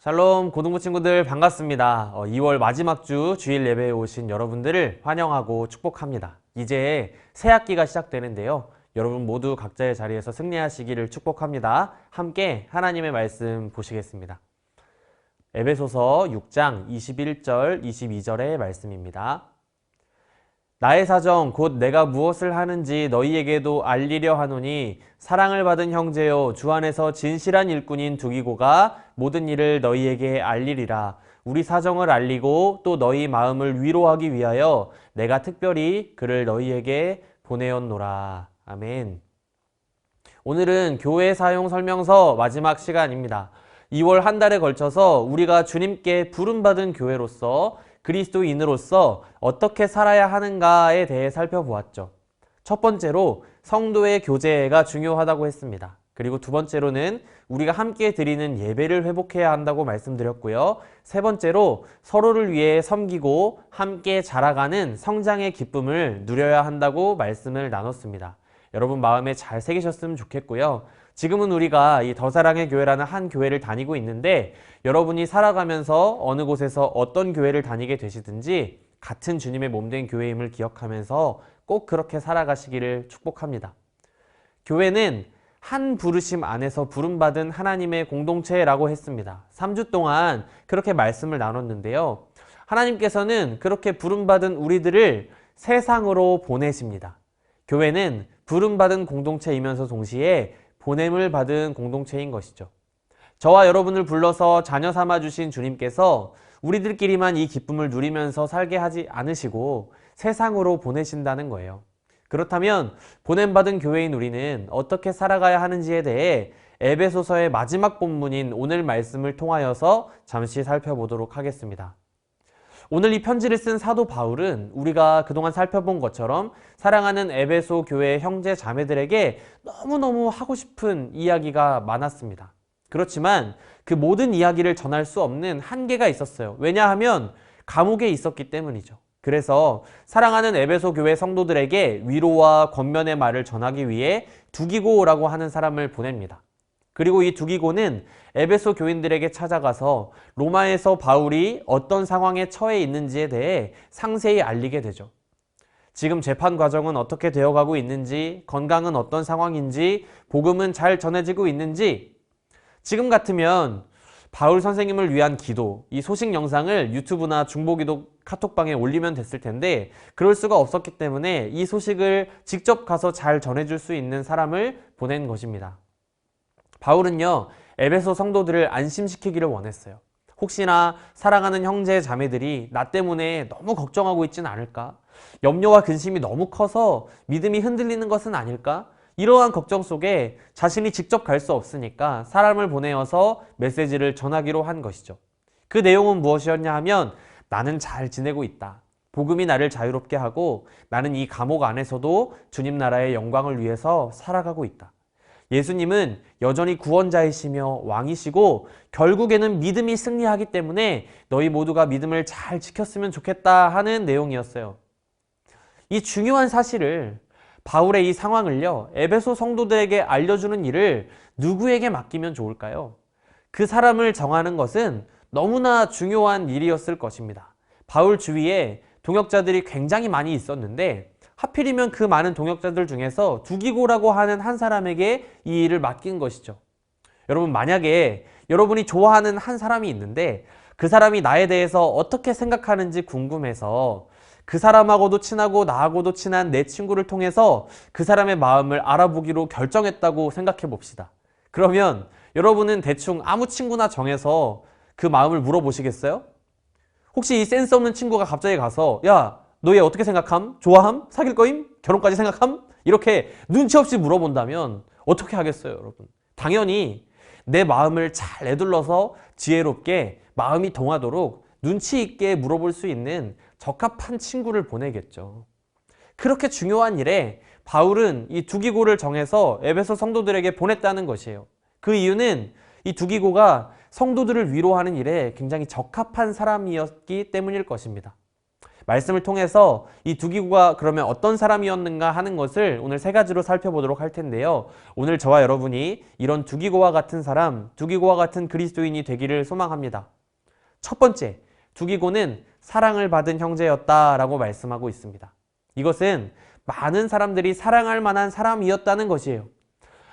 샬롬 고등부 친구들 반갑습니다. 2월 마지막 주 주일 예배에 오신 여러분들을 환영하고 축복합니다. 이제 새 학기가 시작되는데요. 여러분 모두 각자의 자리에서 승리하시기를 축복합니다. 함께 하나님의 말씀 보시겠습니다. 에베소서 6장 21절 22절의 말씀입니다. 나의 사정 곧 내가 무엇을 하는지 너희에게도 알리려 하노니 사랑을 받은 형제여 주 안에서 진실한 일꾼인 두기고가 모든 일을 너희에게 알리리라. 우리 사정을 알리고 또 너희 마음을 위로하기 위하여 내가 특별히 그를 너희에게 보내었노라. 아멘. 오늘은 교회 사용 설명서 마지막 시간입니다. 2월 한 달에 걸쳐서 우리가 주님께 부름받은 교회로서 그리스도인으로서 어떻게 살아야 하는가에 대해 살펴보았죠. 첫 번째로 성도의 교제가 중요하다고 했습니다. 그리고 두 번째로는 우리가 함께 드리는 예배를 회복해야 한다고 말씀드렸고요. 세 번째로 서로를 위해 섬기고 함께 자라가는 성장의 기쁨을 누려야 한다고 말씀을 나눴습니다. 여러분 마음에 잘 새기셨으면 좋겠고요. 지금은 우리가 이 더사랑의 교회라는 한 교회를 다니고 있는데 여러분이 살아가면서 어느 곳에서 어떤 교회를 다니게 되시든지 같은 주님의 몸된 교회임을 기억하면서 꼭 그렇게 살아가시기를 축복합니다. 교회는 한 부르심 안에서 부름받은 하나님의 공동체라고 했습니다. 3주 동안 그렇게 말씀을 나눴는데요. 하나님께서는 그렇게 부름받은 우리들을 세상으로 보내십니다. 교회는 부름받은 공동체이면서 동시에 보냄을 받은 공동체인 것이죠. 저와 여러분을 불러서 자녀 삼아주신 주님께서 우리들끼리만 이 기쁨을 누리면서 살게 하지 않으시고 세상으로 보내신다는 거예요. 그렇다면 보냄받은 교회인 우리는 어떻게 살아가야 하는지에 대해 에베소서의 마지막 본문인 오늘 말씀을 통하여서 잠시 살펴보도록 하겠습니다. 오늘 이 편지를 쓴 사도 바울은 우리가 그동안 살펴본 것처럼 사랑하는 에베소 교회 형제 자매들에게 너무너무 하고 싶은 이야기가 많았습니다. 그렇지만 그 모든 이야기를 전할 수 없는 한계가 있었어요. 왜냐하면 감옥에 있었기 때문이죠. 그래서 사랑하는 에베소 교회 성도들에게 위로와 권면의 말을 전하기 위해 두기고라고 하는 사람을 보냅니다. 그리고 이 두기고는 에베소 교인들에게 찾아가서 로마에서 바울이 어떤 상황에 처해 있는지에 대해 상세히 알리게 되죠. 지금 재판 과정은 어떻게 되어가고 있는지, 건강은 어떤 상황인지, 복음은 잘 전해지고 있는지, 지금 같으면 바울 선생님을 위한 기도, 이 소식 영상을 유튜브나 중보기도 카톡방에 올리면 됐을 텐데 그럴 수가 없었기 때문에 이 소식을 직접 가서 잘 전해줄 수 있는 사람을 보낸 것입니다. 바울은요, 에베소 성도들을 안심시키기를 원했어요. 혹시나 사랑하는 형제 자매들이 나 때문에 너무 걱정하고 있진 않을까? 염려와 근심이 너무 커서 믿음이 흔들리는 것은 아닐까? 이러한 걱정 속에 자신이 직접 갈 수 없으니까 사람을 보내어서 메시지를 전하기로 한 것이죠. 그 내용은 무엇이었냐 하면 나는 잘 지내고 있다. 복음이 나를 자유롭게 하고 나는 이 감옥 안에서도 주님 나라의 영광을 위해서 살아가고 있다. 예수님은 여전히 구원자이시며 왕이시고 결국에는 믿음이 승리하기 때문에 너희 모두가 믿음을 잘 지켰으면 좋겠다 하는 내용이었어요. 이 중요한 사실을 바울의 이 상황을요, 에베소 성도들에게 알려주는 일을 누구에게 맡기면 좋을까요? 그 사람을 정하는 것은 너무나 중요한 일이었을 것입니다. 바울 주위에 동역자들이 굉장히 많이 있었는데 하필이면 그 많은 동역자들 중에서 두기고라고 하는 한 사람에게 이 일을 맡긴 것이죠. 여러분, 만약에 여러분이 좋아하는 한 사람이 있는데 그 사람이 나에 대해서 어떻게 생각하는지 궁금해서 그 사람하고도 친하고 나하고도 친한 내 친구를 통해서 그 사람의 마음을 알아보기로 결정했다고 생각해 봅시다. 그러면 여러분은 대충 아무 친구나 정해서 그 마음을 물어보시겠어요? 혹시 이 센스 없는 친구가 갑자기 가서 야, 너 얘 어떻게 생각함? 좋아함? 사귈 거임? 결혼까지 생각함? 이렇게 눈치 없이 물어본다면 어떻게 하겠어요, 여러분? 당연히 내 마음을 잘 에둘러서 지혜롭게 마음이 동하도록 눈치 있게 물어볼 수 있는 적합한 친구를 보내겠죠. 그렇게 중요한 일에 바울은 이 두기고를 정해서 에베소 성도들에게 보냈다는 것이에요. 그 이유는 이 두기고가 성도들을 위로하는 일에 굉장히 적합한 사람이었기 때문일 것입니다. 말씀을 통해서 이 두기고가 그러면 어떤 사람이었는가 하는 것을 오늘 세 가지로 살펴보도록 할 텐데요. 오늘 저와 여러분이 이런 두기고와 같은 사람, 두기고와 같은 그리스도인이 되기를 소망합니다. 첫 번째, 두기고는 사랑을 받은 형제였다라고 말씀하고 있습니다. 이것은 많은 사람들이 사랑할 만한 사람이었다는 것이에요.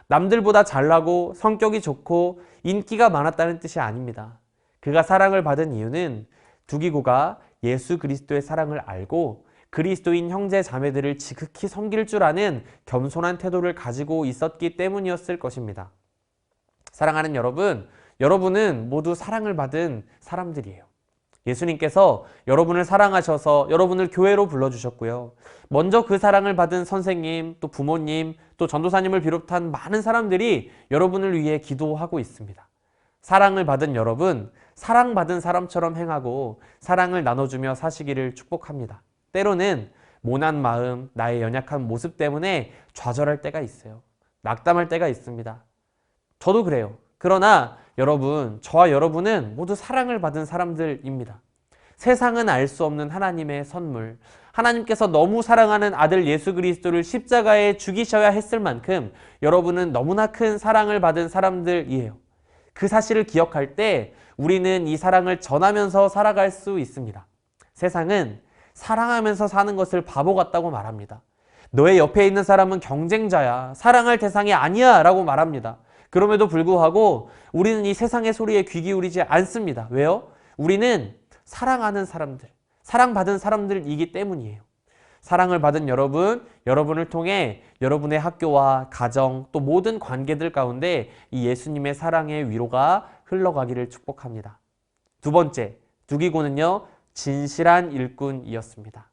남들보다 잘나고 성격이 좋고 인기가 많았다는 뜻이 아닙니다. 그가 사랑을 받은 이유는 두기고가 예수 그리스도의 사랑을 알고 그리스도인 형제 자매들을 지극히 섬길 줄 아는 겸손한 태도를 가지고 있었기 때문이었을 것입니다. 사랑하는 여러분, 여러분은 모두 사랑을 받은 사람들이에요. 예수님께서 여러분을 사랑하셔서 여러분을 교회로 불러주셨고요. 먼저 그 사랑을 받은 선생님, 또 부모님, 또 전도사님을 비롯한 많은 사람들이 여러분을 위해 기도하고 있습니다. 사랑을 받은 여러분, 사랑받은 사람처럼 행하고 사랑을 나눠주며 사시기를 축복합니다. 때로는 모난 마음, 나의 연약한 모습 때문에 좌절할 때가 있어요. 낙담할 때가 있습니다. 저도 그래요. 그러나 여러분, 저와 여러분은 모두 사랑을 받은 사람들입니다. 세상은 알 수 없는 하나님의 선물, 하나님께서 너무 사랑하는 아들 예수 그리스도를 십자가에 죽이셔야 했을 만큼 여러분은 너무나 큰 사랑을 받은 사람들이에요. 그 사실을 기억할 때 우리는 이 사랑을 전하면서 살아갈 수 있습니다. 세상은 사랑하면서 사는 것을 바보 같다고 말합니다. 너의 옆에 있는 사람은 경쟁자야, 사랑할 대상이 아니야 라고 말합니다. 그럼에도 불구하고 우리는 이 세상의 소리에 귀 기울이지 않습니다. 왜요? 우리는 사랑하는 사람들, 사랑받은 사람들이기 때문이에요. 사랑을 받은 여러분, 여러분을 통해 여러분의 학교와 가정 또 모든 관계들 가운데 이 예수님의 사랑의 위로가 흘러가기를 축복합니다. 두 번째, 두기고는요, 진실한 일꾼이었습니다.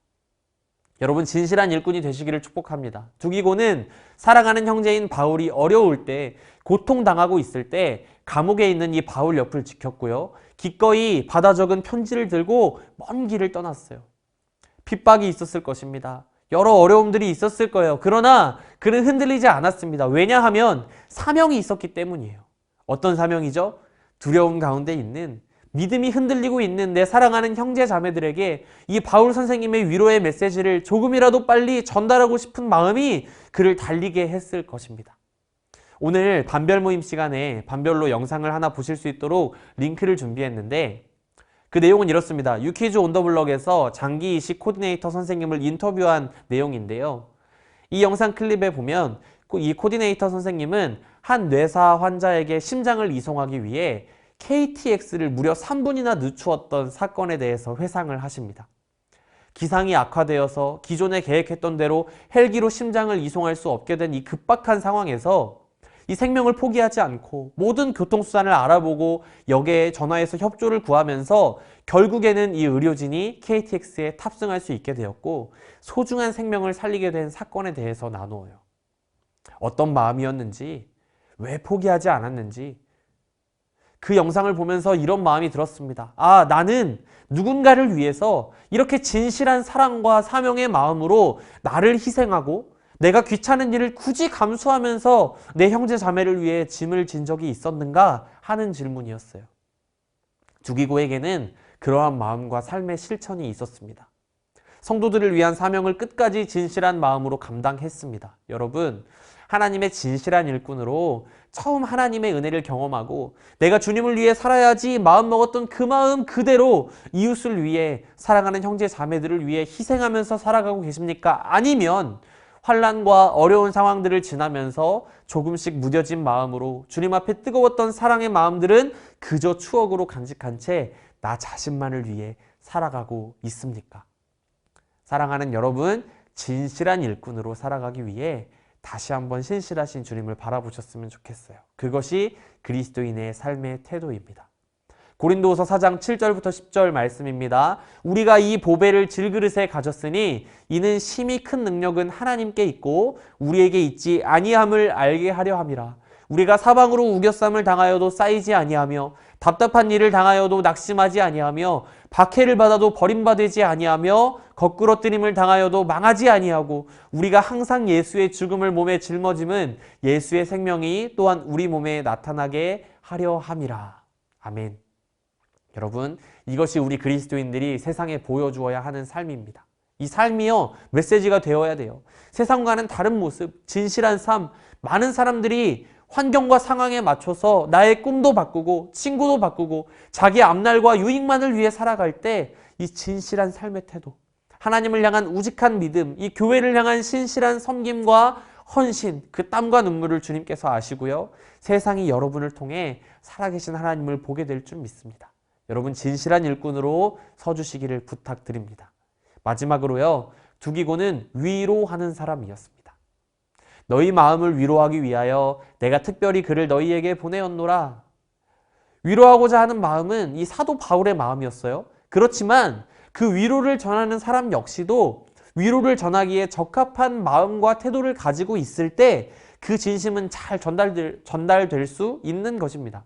여러분, 진실한 일꾼이 되시기를 축복합니다. 두기고는 사랑하는 형제인 바울이 어려울 때, 고통당하고 있을 때 감옥에 있는 이 바울 옆을 지켰고요. 기꺼이 받아 적은 편지를 들고 먼 길을 떠났어요. 핍박이 있었을 것입니다. 여러 어려움들이 있었을 거예요. 그러나 그는 흔들리지 않았습니다. 왜냐하면 사명이 있었기 때문이에요. 어떤 사명이죠? 두려움 가운데 있는, 믿음이 흔들리고 있는 내 사랑하는 형제 자매들에게 이 바울 선생님의 위로의 메시지를 조금이라도 빨리 전달하고 싶은 마음이 그를 달리게 했을 것입니다. 오늘 반별 모임 시간에 반별로 영상을 하나 보실 수 있도록 링크를 준비했는데 그 내용은 이렇습니다. 유퀴즈 온 더 블럭에서 장기이식 코디네이터 선생님을 인터뷰한 내용인데요. 이 영상 클립에 보면 이 코디네이터 선생님은 한 뇌사 환자에게 심장을 이송하기 위해 KTX를 무려 3분이나 늦추었던 사건에 대해서 회상을 하십니다. 기상이 악화되어서 기존에 계획했던 대로 헬기로 심장을 이송할 수 없게 된 이 급박한 상황에서 이 생명을 포기하지 않고 모든 교통수단을 알아보고 역에 전화해서 협조를 구하면서 결국에는 이 의료진이 KTX에 탑승할 수 있게 되었고 소중한 생명을 살리게 된 사건에 대해서 나누어요. 어떤 마음이었는지, 왜 포기하지 않았는지 그 영상을 보면서 이런 마음이 들었습니다. 아, 나는 누군가를 위해서 이렇게 진실한 사랑과 사명의 마음으로 나를 희생하고 내가 귀찮은 일을 굳이 감수하면서 내 형제 자매를 위해 짐을 진 적이 있었는가 하는 질문이었어요. 두기고에게는 그러한 마음과 삶의 실천이 있었습니다. 성도들을 위한 사명을 끝까지 진실한 마음으로 감당했습니다. 여러분, 하나님의 진실한 일꾼으로 처음 하나님의 은혜를 경험하고 내가 주님을 위해 살아야지 마음먹었던 그 마음 그대로 이웃을 위해 사랑하는 형제 자매들을 위해 희생하면서 살아가고 계십니까? 아니면 환난과 어려운 상황들을 지나면서 조금씩 무뎌진 마음으로 주님 앞에 뜨거웠던 사랑의 마음들은 그저 추억으로 간직한 채 나 자신만을 위해 살아가고 있습니까? 사랑하는 여러분, 진실한 일꾼으로 살아가기 위해 다시 한번 신실하신 주님을 바라보셨으면 좋겠어요. 그것이 그리스도인의 삶의 태도입니다. 고린도후서 4장 7절부터 10절 말씀입니다. 우리가 이 보배를 질그릇에 가졌으니 이는 심히 큰 능력은 하나님께 있고 우리에게 있지 아니함을 알게 하려 함이라. 우리가 사방으로 우겨쌈을 당하여도 쌓이지 아니하며 답답한 일을 당하여도 낙심하지 아니하며 박해를 받아도 버림받지 아니하며 거꾸러뜨림을 당하여도 망하지 아니하고 우리가 항상 예수의 죽음을 몸에 짊어짐은 예수의 생명이 또한 우리 몸에 나타나게 하려 함이라. 아멘. 여러분, 이것이 우리 그리스도인들이 세상에 보여주어야 하는 삶입니다. 이 삶이요, 메시지가 되어야 돼요. 세상과는 다른 모습, 진실한 삶, 많은 사람들이 환경과 상황에 맞춰서 나의 꿈도 바꾸고 친구도 바꾸고 자기 앞날과 유익만을 위해 살아갈 때 이 진실한 삶의 태도, 하나님을 향한 우직한 믿음, 이 교회를 향한 신실한 섬김과 헌신, 그 땀과 눈물을 주님께서 아시고요. 세상이 여러분을 통해 살아계신 하나님을 보게 될 줄 믿습니다. 여러분, 진실한 일꾼으로 서주시기를 부탁드립니다. 마지막으로요, 두기고는 위로하는 사람이었습니다. 너희 마음을 위로하기 위하여 내가 특별히 그를 너희에게 보내었노라. 위로하고자 하는 마음은 이 사도 바울의 마음이었어요. 그렇지만 그 위로를 전하는 사람 역시도 위로를 전하기에 적합한 마음과 태도를 가지고 있을 때 그 진심은 잘 전달될 수 있는 것입니다.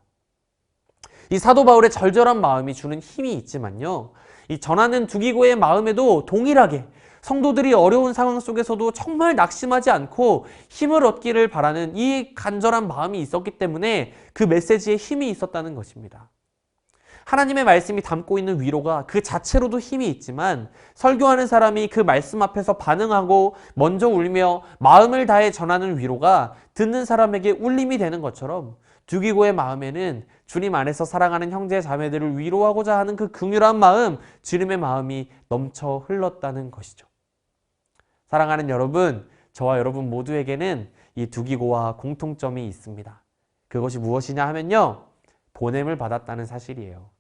이 사도 바울의 절절한 마음이 주는 힘이 있지만요, 이 전하는 두기고의 마음에도 동일하게 성도들이 어려운 상황 속에서도 정말 낙심하지 않고 힘을 얻기를 바라는 이 간절한 마음이 있었기 때문에 그 메시지에 힘이 있었다는 것입니다. 하나님의 말씀이 담고 있는 위로가 그 자체로도 힘이 있지만 설교하는 사람이 그 말씀 앞에서 반응하고 먼저 울며 마음을 다해 전하는 위로가 듣는 사람에게 울림이 되는 것처럼 두기고의 마음에는 주님 안에서 사랑하는 형제 자매들을 위로하고자 하는 그 긍휼한 마음, 주님의 마음이 넘쳐 흘렀다는 것이죠. 사랑하는 여러분, 저와 여러분 모두에게는 이 두기고와 공통점이 있습니다. 그것이 무엇이냐 하면요, 보냄을 받았다는 사실이에요.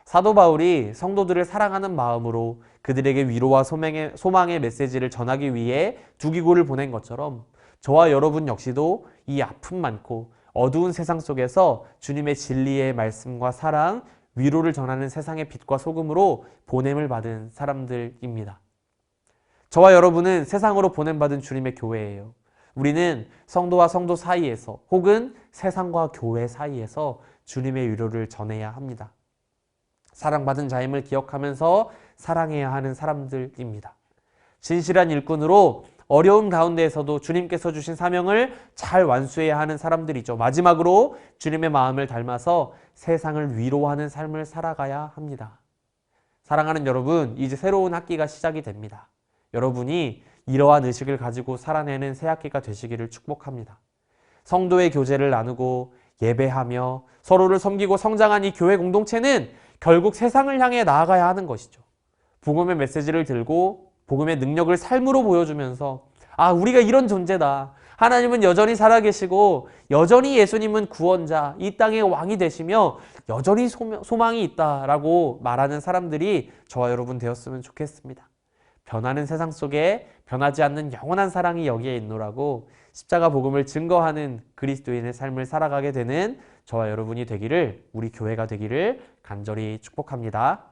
사도 바울이 성도들을 사랑하는 마음으로 그들에게 위로와 소망의 메시지를 전하기 위해 두기고를 보낸 것처럼 저와 여러분 역시도 이 아픔 많고 어두운 세상 속에서 주님의 진리의 말씀과 사랑, 위로를 전하는 세상의 빛과 소금으로 보냄을 받은 사람들입니다. 저와 여러분은 세상으로 보냄받은 주님의 교회예요. 우리는 성도와 성도 사이에서 혹은 세상과 교회 사이에서 주님의 위로를 전해야 합니다. 사랑받은 자임을 기억하면서 사랑해야 하는 사람들입니다. 진실한 일꾼으로 어려움 가운데에서도 주님께서 주신 사명을 잘 완수해야 하는 사람들이죠. 마지막으로 주님의 마음을 닮아서 세상을 위로하는 삶을 살아가야 합니다. 사랑하는 여러분, 이제 새로운 학기가 시작이 됩니다. 여러분이 이러한 의식을 가지고 살아내는 새 학기가 되시기를 축복합니다. 성도의 교제를 나누고 예배하며 서로를 섬기고 성장한 이 교회 공동체는 결국 세상을 향해 나아가야 하는 것이죠. 복음의 메시지를 들고 복음의 능력을 삶으로 보여주면서 우리가 이런 존재다. 하나님은 여전히 살아계시고 여전히 예수님은 구원자, 이 땅의 왕이 되시며 여전히 소망이 있다라고 말하는 사람들이 저와 여러분 되었으면 좋겠습니다. 변하는 세상 속에 변하지 않는 영원한 사랑이 여기에 있노라고 십자가 복음을 증거하는 그리스도인의 삶을 살아가게 되는 저와 여러분이 되기를, 우리 교회가 되기를 간절히 축복합니다.